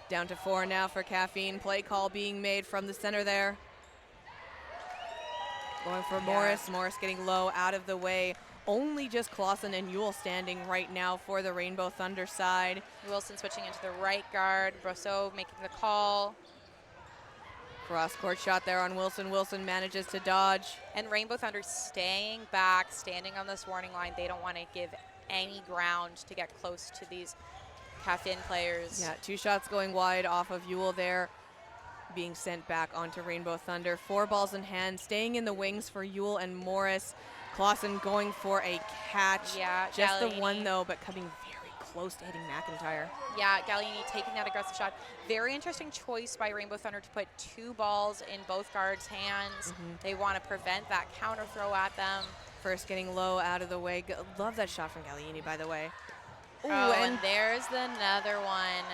Down to 4 now for Kaffeine. Play call being made from the center there. Going for Morris. Morris getting low, out of the way. Only just Clausen and Yule standing right now for the Rainbow Thunder side. Wilson switching into the right guard. Brosseau making the call. Cross-court shot there on Wilson. Wilson manages to dodge. And Rainbow Thunder staying back, standing on this warning line. They don't want to give any ground to get close to these Kaffeine players. Yeah, 2 shots going wide off of Yule there, being sent back onto Rainbow Thunder. 4 balls in hand, staying in the wings for Yule and Morris. Clausen going for a catch. Yeah, just Gallieni. the one though, but coming very close to hitting McIntyre. Yeah, Gallieni taking that aggressive shot. Very interesting choice by Rainbow Thunder to put 2 balls in both guards' hands. They want to prevent that counter throw at them. First getting low, out of the way. Love that shot from Gallieni, by the way. Ooh, and there's another one.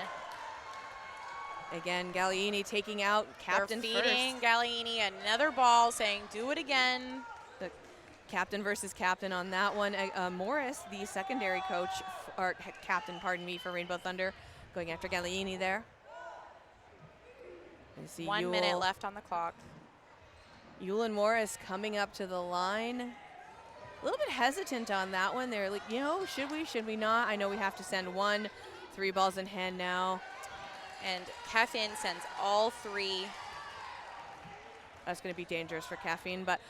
Again, Gallieni taking out captain They're feeding Gallieni another ball, saying, do it again. The captain versus captain on that one. Morris, the secondary coach, or captain, pardon me, for Rainbow Thunder, going after Gallieni there. And see 1 minute left on the clock. Yule and Morris coming up to the line. A little bit hesitant on that one. They're like, should we not? I know we have to send 1. 3 balls in hand now. And Kaffeine sends all 3. That's going to be dangerous for Kaffeine, but,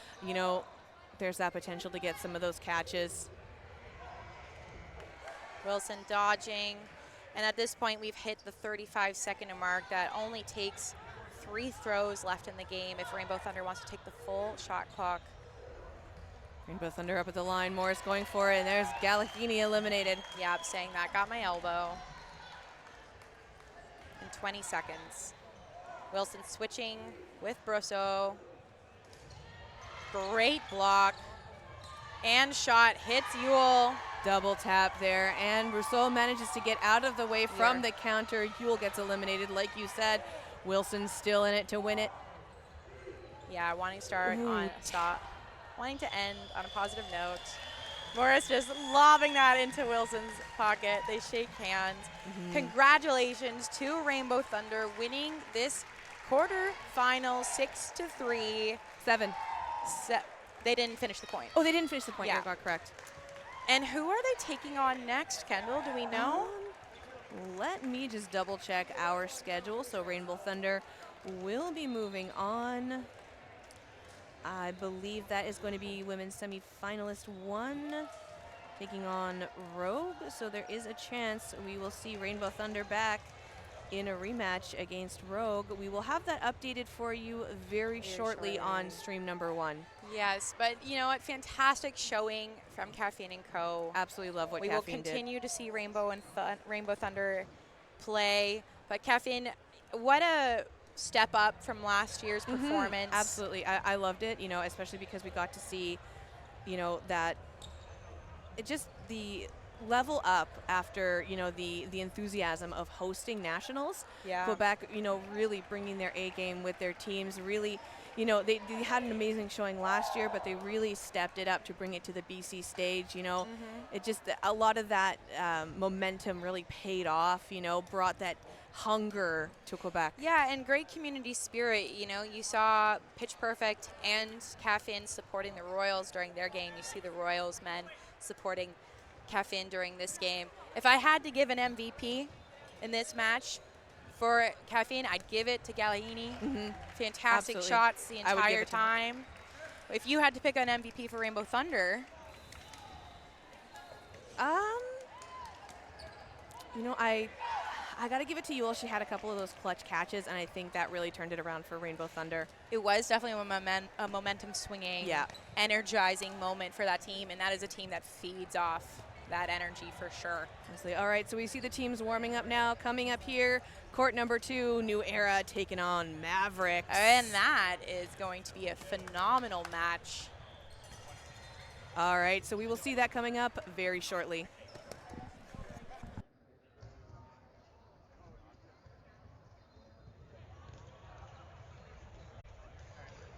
there's that potential to get some of those catches. Wilson dodging. And at this point, we've hit the 35-second mark. That only takes 3 throws left in the game if Rainbow Thunder wants to take the full shot clock. Rainbow Thunder up at the line. Morris going for it, and there's Gallieni eliminated. Yeah, I'm saying that. Got my elbow. In 20 seconds. Wilson switching with Brosseau. Great block. And shot hits Yule. Double tap there, and Brosseau manages to get out of the way from the counter. Yule gets eliminated, like you said. Wilson's still in it to win it. Yeah, wanting to start on a stop. Wanting to end on a positive note. Morris just lobbing that into Wilson's pocket. They shake hands. Congratulations to Rainbow Thunder winning this quarterfinal 6-3. 7. They didn't finish the point. Oh, they didn't finish the point. Yeah. You got correct. And who are they taking on next, Kendall? Do we know? Let me just double check our schedule. So Rainbow Thunder will be moving on. I believe that is going to be women's semifinalist 1 taking on Rogue. So there is a chance we will see Rainbow Thunder back in a rematch against Rogue. We will have that updated for you very shortly on stream number 1. Yes, but you know what? Fantastic showing from Kaffeine & Co. Absolutely love what we Kaffeine will did. continue to see Rainbow Thunder play. But Kaffeine, what a step up from last year's performance. Absolutely. I loved it, especially because we got to see, that it just the level up after, the enthusiasm of hosting nationals. Yeah. Quebec, really bringing their A game with their teams, really, they had an amazing showing last year, but they really stepped it up to bring it to the BC stage, It just, a lot of that momentum really paid off, brought that hunger to Quebec. Yeah, and great community spirit. You saw Pitch Perfect and Kaffeine supporting the Royals during their game. You see the Royals men supporting Kaffeine during this game. If I had to give an MVP in this match for Kaffeine, I'd give it to Gallieni. Fantastic Absolutely. shots the entire time. If you had to pick an MVP for Rainbow Thunder, You know, I got to give it to Yule. She had a couple of those clutch catches, and I think that really turned it around for Rainbow Thunder. It was definitely a momentum swinging, energizing moment for that team, and that is a team that feeds off that energy for sure. Honestly. All right, so we see the teams warming up now. Coming up here, court number 2, New Era taking on Mavericks. And that is going to be a phenomenal match. All right, so we will see that coming up very shortly.